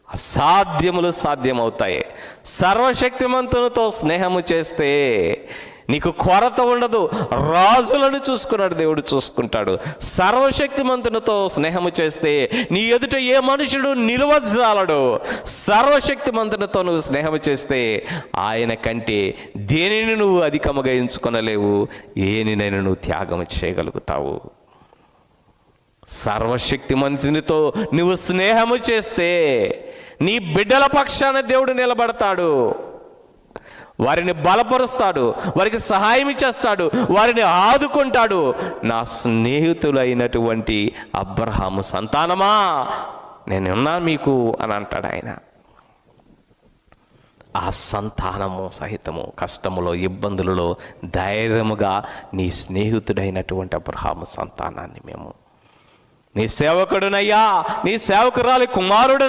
అసాధ్యములు సాధ్యమవుతాయి. సర్వశక్తిమంతునితో స్నేహము చేస్తే నీకు కొరత ఉండదు. రాజులను చూసుకున్నాడు దేవుడు, చూసుకుంటాడు. సర్వశక్తిమంతునితో స్నేహము చేస్తే నీ ఎదుట ఏ మనుషుడు నిలవజాలడు. సర్వశక్తిమంతునితో నువ్వు స్నేహము చేస్తే ఆయన కంటే దేనిని నువ్వు అధికముగా ఎంచుకొనలేవు, ఏనినైనా నువ్వు త్యాగం చేయగలుగుతావు. సర్వశక్తిమంతునితో నువ్వు స్నేహము చేస్తే నీ బిడ్డల పక్షాన దేవుడు నిలబడతాడు, వారిని బలపరుస్తాడు, వారికి సహాయం చేస్తాడు, వారిని ఆదుకుంటాడు. నా స్నేహితులైనటువంటి అబ్రహాము సంతానమా, నేనున్నా మీకు అని అంటాడు ఆయన. ఆ సంతానము సహితము కష్టములో, ఇబ్బందులలో ధైర్యముగా నీ స్నేహితుడైనటువంటి అబ్రహాము సంతానాన్ని మేము, నీ సేవకుడునయ్యా, నీ సేవకురాలి కుమారుడు